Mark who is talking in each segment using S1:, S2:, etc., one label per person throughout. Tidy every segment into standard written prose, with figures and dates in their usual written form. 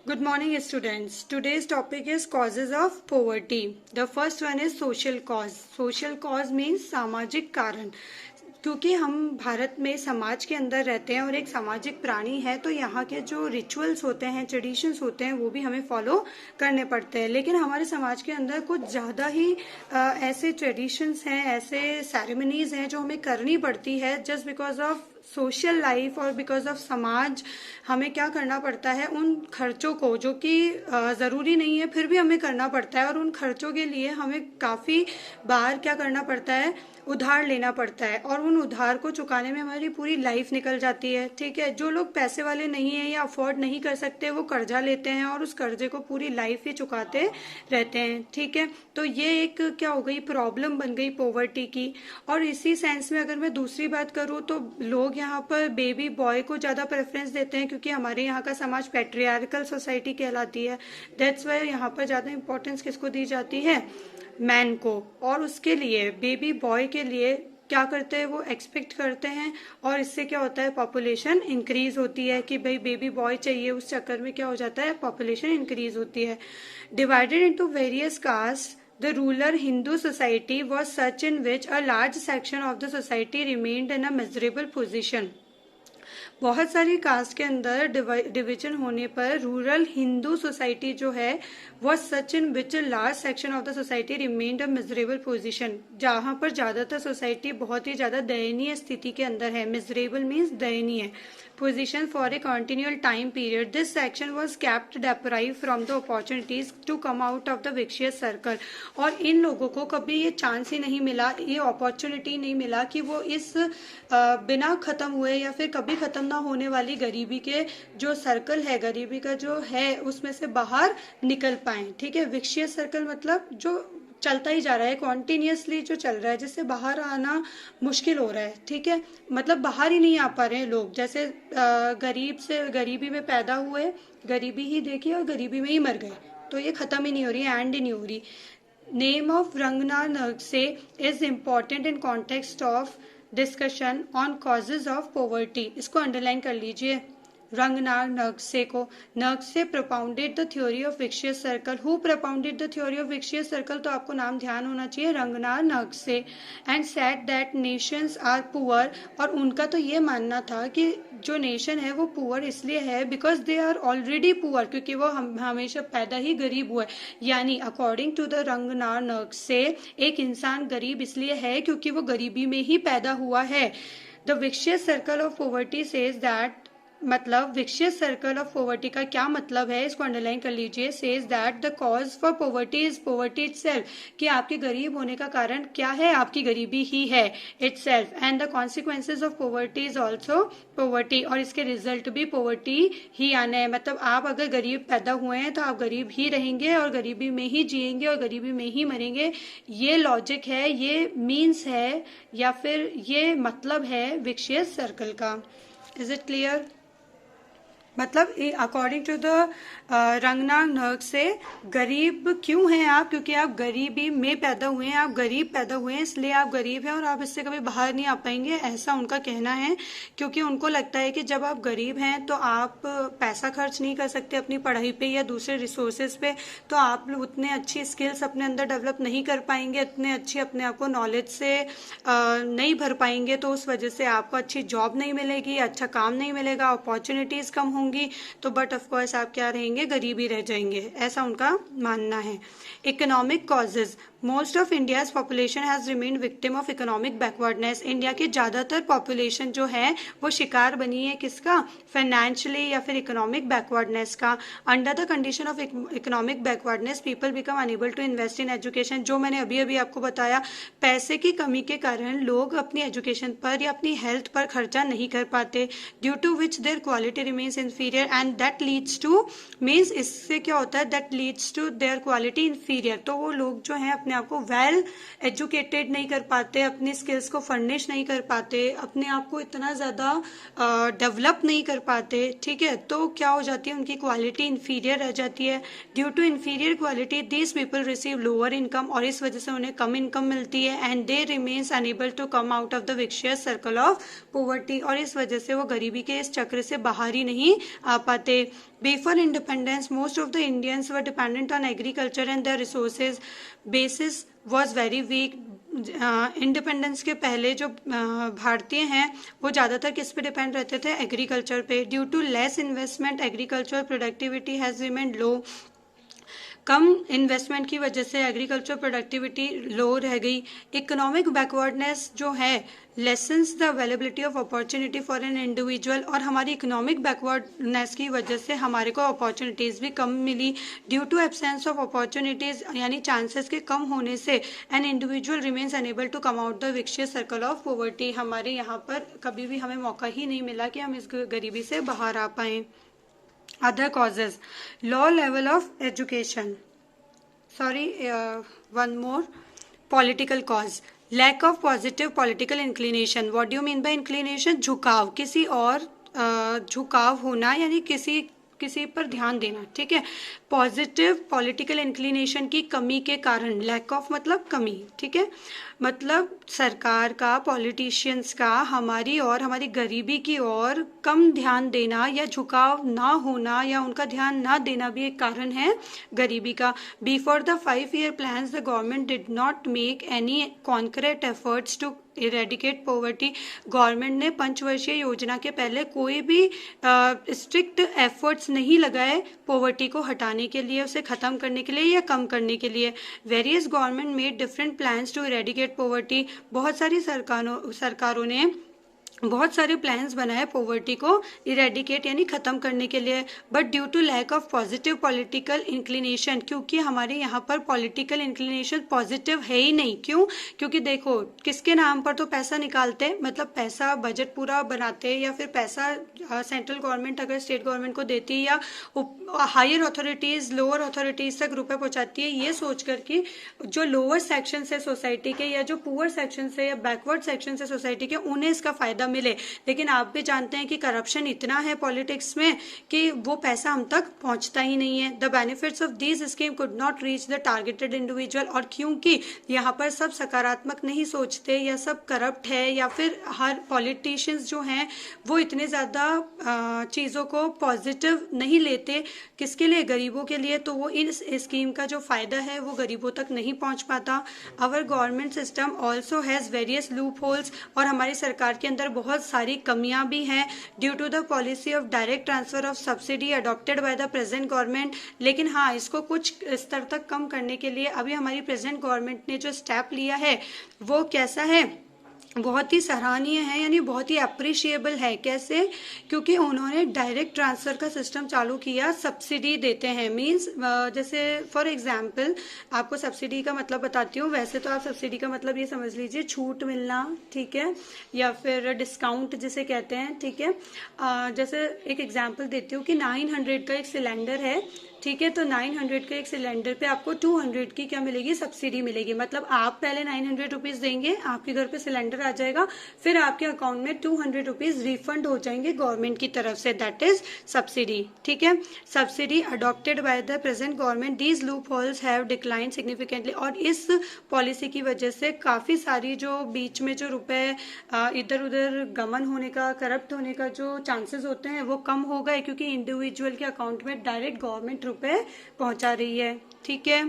S1: Good morning, students. Today's topic is causes of poverty. The first one is social cause. Social cause means सामाजिक कारण. क्योंकि हम भारत में समाज के अंदर रहते हैं और एक सामाजिक प्राणी है, तो यहाँ के जो रिचुअल्स होते हैं, ट्रेडिशंस होते हैं, वो भी हमें फॉलो करने पड़ते हैं. लेकिन हमारे समाज के अंदर कुछ ज़्यादा ही ऐसे ट्रेडिशंस हैं, ऐसे सेरेमनीज हैं जो हमें करनी पड़ती है just because of social life और बिकॉज ऑफ समाज. हमें क्या करना पड़ता है, उन खर्चों को जो कि ज़रूरी नहीं है फिर भी हमें करना पड़ता है, और उन खर्चों के लिए हमें काफ़ी बार क्या करना पड़ता है, उधार लेना पड़ता है, और उन उधार को चुकाने में हमारी पूरी लाइफ निकल जाती है. ठीक है, जो लोग पैसे वाले नहीं है या अफोर्ड नहीं कर सकते वो कर्जा लेते हैं और उस कर्जे को पूरी लाइफ ही चुकाते रहते हैं. ठीक है, तो ये एक क्या हो गई, प्रॉब्लम बन गई पॉवर्टी की. और इसी सेंस में अगर मैं दूसरी बात करूँ तो लोग यहाँ पर बेबी बॉय को ज़्यादा प्रेफरेंस देते हैं, क्योंकि हमारे यहाँ का समाज पैट्रियार्कल सोसाइटी कहलाती है. दैट्स वाई यहाँ पर ज़्यादा इंपॉर्टेंस किसको दी जाती है, मैन को. और उसके लिए बेबी बॉय के लिए क्या करते हैं, वो एक्सपेक्ट करते हैं, और इससे क्या होता है, पॉपुलेशन इंक्रीज होती है कि भाई बेबी बॉय चाहिए. उस चक्कर में क्या हो जाता है, पॉपुलेशन इंक्रीज होती है. Divided into various caste, the rural Hindu society was such in which a large section of the society remained in a miserable position. बहुत सारी कास्ट के अंदर डिवीजन होने पर रूरल हिंदू सोसाइटी जो है वो such in which large section of the society remained a miserable position, जहां पर ज्यादातर सोसाइटी बहुत ही ज्यादा दयनीय स्थिति के अंदर है. मिजरेबल मीन्स दयनीय position for a continual time period. This section was kept deprived from the opportunities to come out of the vicious circle. और इन लोगों को कभी ये चांस ही नहीं मिला, ये अपॉर्चुनिटी नहीं मिला कि वो इस बिना खत्म हुए या फिर कभी खत्म ना होने वाली गरीबी के जो सर्कल है, गरीबी का जो है, उसमें से बाहर निकल पाए. ठीक है, विशियस सर्कल मतलब जो चलता ही जा रहा है, कॉन्टिन्यूसली जो चल रहा है, जिससे बाहर आना मुश्किल हो रहा है. ठीक है, मतलब बाहर ही नहीं आ पा रहे हैं लोग. जैसे गरीब से गरीबी में पैदा हुए, गरीबी ही देखी और गरीबी में ही मर गए, तो ये खत्म ही नहीं हो रही, एंड ही नहीं हो रही. Name of Ragnar Nurkse is important in context of discussion on causes of poverty. इसको अंडरलाइन कर लीजिए. रंगनाथ नरगसे को, नरगसे propounded the theory of vicious circle. Who propounded the theory of vicious circle? तो आपको नाम ध्यान होना चाहिए, Ranganath नरगसे. and said that nations are poor. और उनका तो ये मानना था कि जो नेशन है वो पुअर इसलिए है because they are already poor, क्योंकि वो हमेशा पैदा ही गरीब हुआ है. यानी according to the Ragnar Nurkse एक इंसान गरीब इसलिए है क्योंकि वो गरीबी में ही पैदा हुआ है. The vicious circle of poverty says that, मतलब विशियस सर्कल ऑफ पॉवर्टी का क्या मतलब है, इसको अंडरलाइन कर लीजिए. Says that the cause for poverty is poverty itself, कि आपके गरीब होने का कारण क्या है, आपकी गरीबी ही है itself. And the consequences of poverty is also poverty, और इसके रिजल्ट भी पॉवर्टी ही आने हैं. मतलब आप अगर गरीब पैदा हुए हैं तो आप गरीब ही रहेंगे और गरीबी में ही जिएंगे और गरीबी में ही मरेंगे. ये लॉजिक है, ये मीन्स है, या फिर ये मतलब है विशियस सर्कल का. Is it clear? मतलब अकॉर्डिंग टू द रंगनाथ नरगसे गरीब क्यों हैं आप, क्योंकि आप गरीबी में पैदा हुए हैं, आप गरीब पैदा हुए हैं इसलिए आप गरीब हैं और आप इससे कभी बाहर नहीं आ पाएंगे, ऐसा उनका कहना है. क्योंकि उनको लगता है कि जब आप गरीब हैं तो आप पैसा खर्च नहीं कर सकते अपनी पढ़ाई पे या दूसरे रिसोर्सेज पे, तो आप उतने अच्छी स्किल्स अपने अंदर डेवलप नहीं कर पाएंगे, उतने अच्छी अपने आप को नॉलेज से नहीं भर पाएंगे, तो उस वजह से आपको अच्छी जॉब नहीं मिलेगी, अच्छा काम नहीं मिलेगा, अपॉर्चुनिटीज कम होंगी, तो बट ऑफ कोर्स आप क्या रहेंगे, गरीब ही रह जाएंगे, ऐसा उनका मानना है. Economic causes, most of India's population has remained victim of economic backwardness. India की ज्यादातर पॉपुलेशन जो है वो शिकार बनी है किसका, फाइनेंशियली या फिर इकोनॉमिक बैकवर्डनेस का. Under the condition of economic backwardness people become unable to invest in education. जो मैंने अभी अभी आपको बताया, पैसे की कमी के कारण लोग अपनी एजुकेशन पर या अपनी हेल्थ पर खर्चा नहीं कर पाते, due to which their quality remains inferior, and that leads to, means इससे क्या होता है, that leads to their quality inferior. तो वो लोग जो है अपने आप को वेल एजुकेटेड नहीं कर पाते, अपनी स्किल्स को फर्निश नहीं कर पाते, अपने आप को इतना ज़्यादा डेवलप नहीं कर पाते. ठीक है, तो क्या हो जाती है, उनकी क्वालिटी इन्फीरियर रह जाती है. Due to inferior quality these people receive lower income, और इस वजह से उन्हें कम इनकम मिलती है. And they remains unable to come out of the vicious circle of poverty, और इस वजह से वो गरीबी के इस चक्र से बाहर ही नहीं आ पाते. Before independence, most of the Indians were dependent on agriculture and their resources basis was very weak. Independence के पहले जो भारतीय हैं वो ज़्यादातर किस पे डिपेंड रहते थे? एग्रीकल्चर पे. Due to less investment agriculture productivity has remained low. कम इन्वेस्टमेंट की वजह से एग्रीकल्चर प्रोडक्टिविटी लो रह गई. इकोनॉमिक बैकवर्डनेस जो है lessons the availability of opportunity for an individual, और हमारी इकोनॉमिक बैकवर्डनेस की वजह से हमारे को अपॉर्चुनिटीज़ भी कम मिली. Due to absence of opportunities यानी चांसेस के कम होने से an individual remains unable to come out the vicious circle of poverty. हमारे यहाँ पर कभी भी हमें मौका ही नहीं मिला कि हम इस गरीबी से बाहर आ पाएँ. Other causes, low level of education. Sorry, one more. Political cause, lack of positive political inclination. What do you mean by inclination? झुकाव, किसी और झुकाव होना यानी किसी पर ध्यान देना. ठीक है. पॉजिटिव पॉलिटिकल इंक्लिनेशन की कमी के कारण, लैक ऑफ मतलब कमी. ठीक है. मतलब सरकार का, पॉलिटिशियंस का हमारी और हमारी गरीबी की ओर कम ध्यान देना या झुकाव ना होना या उनका ध्यान ना देना भी एक कारण है गरीबी का. Before the 5-year plans the government did not make any concrete efforts to eradicate poverty. Government ने पंचवर्षीय योजना के पहले कोई भी स्ट्रिक्ट एफर्ट्स नहीं लगाए पॉवर्टी को हटाने के लिए, उसे खत्म करने के लिए या कम करने के लिए. Various government made different plans to eradicate poverty. बहुत सारी सरकारों ने बहुत सारे प्लान्स बनाए पॉवर्टी को इरेडिकेट यानी खत्म करने के लिए. But due to lack of positive political inclination, क्योंकि हमारे यहाँ पर पॉलिटिकल इंक्लिनेशन पॉजिटिव है ही नहीं. क्यों? क्योंकि देखो किसके नाम पर तो पैसा निकालते, मतलब पैसा बजट पूरा बनाते या फिर पैसा सेंट्रल गवर्नमेंट अगर स्टेट गवर्नमेंट को देती है या हायर अथॉरिटीज लोअर अथॉरिटीज तक रुपए पहुंचाती है, ये सोच कर कि जो लोअर सेक्शन है सोसाइटी के या जो पुअर सेक्शन है या बैकवर्ड सेक्शन है सोसाइटी के, उन्हें इसका फायदा मिले. लेकिन आप भी जानते हैं कि करप्शन इतना है पॉलिटिक्स में कि वो पैसा हम तक पहुंचता ही नहीं है. The benefits of these scheme could not reach the targeted individual. और क्योंकि यहाँ पर सब सकारात्मक नहीं सोचते या सब करप्ट है या फिर हर पॉलिटिशियंस जो हैं वो इतने ज़्यादा चीज़ों को पॉजिटिव नहीं लेते, किसके लिए? गरीबों के लिए. तो वो इस स्कीम का जो फायदा है वो गरीबों तक नहीं पहुंच पाता. Our government system also has various loopholes. और हमारी सरकार के अंदर बहुत सारी कमियां भी हैं. Due to the policy of direct transfer of subsidy adopted by the present government. लेकिन हाँ, इसको कुछ स्तर तक कम करने के लिए अभी हमारी प्रेजेंट गवर्नमेंट ने जो स्टेप लिया है वो कैसा है? बहुत ही सराहनीय है यानी बहुत ही अप्रिशिएबल है. कैसे? क्योंकि उन्होंने डायरेक्ट ट्रांसफर का सिस्टम चालू किया. सब्सिडी देते हैं मींस जैसे फॉर एग्जांपल आपको सब्सिडी का मतलब बताती हूँ. वैसे तो आप सब्सिडी का मतलब ये समझ लीजिए छूट मिलना, ठीक है, या फिर डिस्काउंट जिसे कहते हैं. ठीक है. जैसे एक एग्जाम्पल देती हूँ कि 900 का एक सिलेंडर है, ठीक है, तो 900 के एक सिलेंडर पे आपको 200 की क्या मिलेगी? सब्सिडी मिलेगी. मतलब आप पहले 900 रुपीज देंगे, आपके घर पे सिलेंडर आ जाएगा, फिर आपके अकाउंट में 200 रुपीज रिफंड हो जाएंगे गवर्नमेंट की तरफ से. That is subsidy. ठीक है. Subsidy adopted by the present government. These loop holes have decline significantly. और इस पॉलिसी की वजह से काफी सारी जो बीच में जो रुपए इधर उधर गमन होने का, करप्ट होने का जो चांसेस होते हैं वो कम हो गए, क्योंकि इंडिविजुअल के अकाउंट में डायरेक्ट गवर्नमेंट रुपए पहुंचा रही है. ठीक है.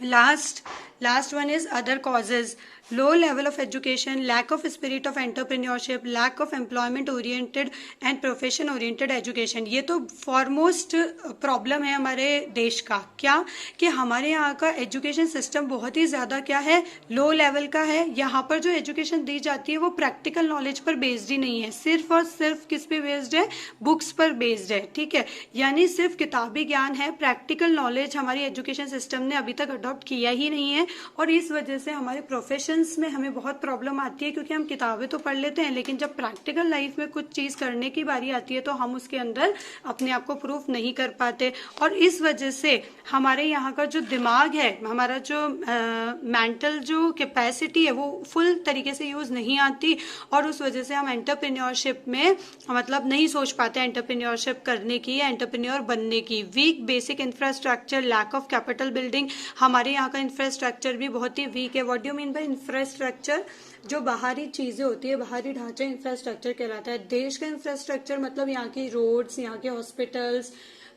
S1: Last one is other causes. Low level of education, lack of spirit of entrepreneurship, lack of employment oriented and profession oriented education. ये तो फॉरमोस्ट प्रॉब्लम है हमारे देश का. क्या? कि हमारे यहाँ का एजुकेशन सिस्टम बहुत ही ज़्यादा क्या है? लो लेवल का है. यहाँ पर जो एजुकेशन दी जाती है वो प्रैक्टिकल नॉलेज पर बेस्ड ही नहीं है, सिर्फ और सिर्फ किस पे बेस्ड है? बुक्स पर बेस्ड है. ठीक है. यानी सिर्फ किताबी ज्ञान है, प्रैक्टिकल नॉलेज हमारी एजुकेशन सिस्टम ने अभी तक अडॉप्ट किया ही नहीं है. और इस वजह से हमारे प्रोफेशन में हमें बहुत प्रॉब्लम आती है, क्योंकि हम किताबें तो पढ़ लेते हैं लेकिन जब प्रैक्टिकल लाइफ में कुछ चीज करने की बारी आती है तो हम उसके अंदर अपने आप को प्रूफ नहीं कर पाते. और इस वजह से हमारे यहाँ का जो दिमाग है, हमारा जो मेंटल जो कैपेसिटी है वो फुल तरीके से यूज नहीं आती. और उस वजह से हम एंटरप्रेन्योरशिप में मतलब नहीं सोच पाते एंटरप्रेन्योरशिप करने की या एंटरप्रेन्योर बनने की. Weak basic infrastructure, lack of capital building. हमारे यहाँ का इंफ्रास्ट्रक्चर भी बहुत ही वीक है. What do you mean by infrastructure? जो बाहरी चीजें होती है, बाहरी ढांचा इंफ्रास्ट्रक्चर कहलाता है. देश का इंफ्रास्ट्रक्चर मतलब यहाँ की रोड्स, यहाँ के हॉस्पिटल्स,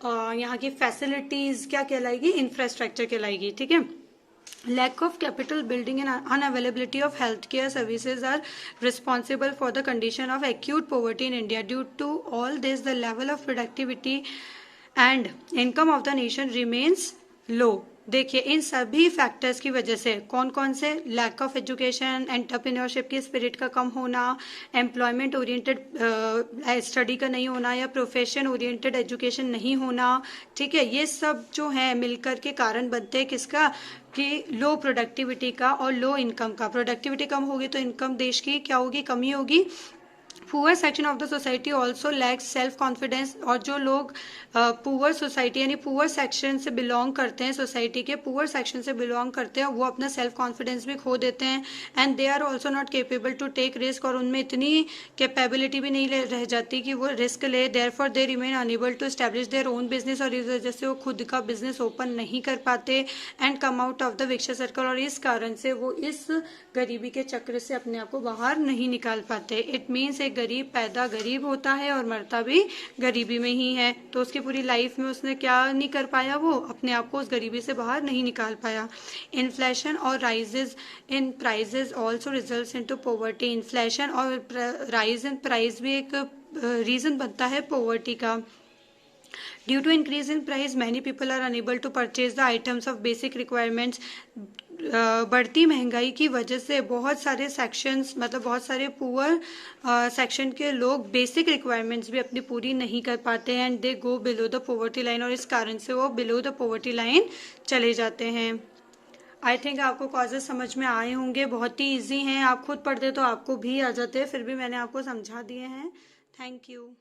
S1: यहाँ की फैसिलिटीज क्या कहलाएगी, इंफ्रास्ट्रक्चर कहलाएगी, ठीक है। Lack of capital building and unavailability of healthcare services are responsible for the condition of acute poverty in India. Due to all this, the level of productivity and income of the nation remains low. देखिए इन सभी factors की वजह से कौन कौन से, lack of education, entrepreneurship की spirit का कम होना, एम्प्लॉयमेंट ओरिएंटेड स्टडी का नहीं होना या प्रोफेशन ओरिएंटेड एजुकेशन नहीं होना, ठीक है, ये सब जो है मिलकर के कारण बनते हैं किसका, कि लो प्रोडक्टिविटी का और लो इनकम का। प्रोडक्टिविटी कम होगी तो इनकम देश की क्या होगी, कमी होगी। Poor section of the society also lakhs self confidence, और जो लोग पुअर सोसाइटी यानी पुअर सेक्शन से बिलोंग करते हैं, सोसाइटी के पुअर सेक्शन से बिलोंग करते हैं, वो अपना सेल्फ कॉन्फिडेंस भी खो देते हैं। And they are also not capable to take risk, और उनमें इतनी कैपेबिलिटी भी नहीं रह जाती कि वो रिस्क ले। Therefore they remain unable to establish their own business, और इस वजह से वो खुद का बिजनेस ओपन नहीं कर पाते। And come out of the vicious circle, और इस कारण से वो इस गरीबी के चक्र से अपने आप को बाहर नहीं निकाल पाते। इट मीन्स एक गरीब पैदा गरीब होता है और मरता भी गरीबी में ही है। तो उसकी पूरी लाइफ में उसने क्या नहीं कर पाया, वो अपने आप को उस गरीबी से बाहर नहीं निकाल पाया। इन्फ्लेशन और rises in prices also results into poverty. Inflation और राइज इन प्राइस भी एक रीजन बनता है पॉवर्टी का। Due to increase in price, many people are unable to purchase the items of basic requirements. बढ़ती महंगाई की वजह से बहुत सारे सेक्शंस, मतलब बहुत सारे पुअर सेक्शन के लोग बेसिक रिक्वायरमेंट्स भी अपनी पूरी नहीं कर पाते हैं, and they go below the poverty line, और इस कारण से वो बिलो द पॉवर्टी लाइन चले जाते हैं। आई थिंक आपको कॉजेज समझ में आए होंगे, बहुत ही ईजी हैं, आप खुद पढ़ते तो आपको भी आ जाते हैं, फिर भी मैंने आपको समझा दिए हैं। Thank you.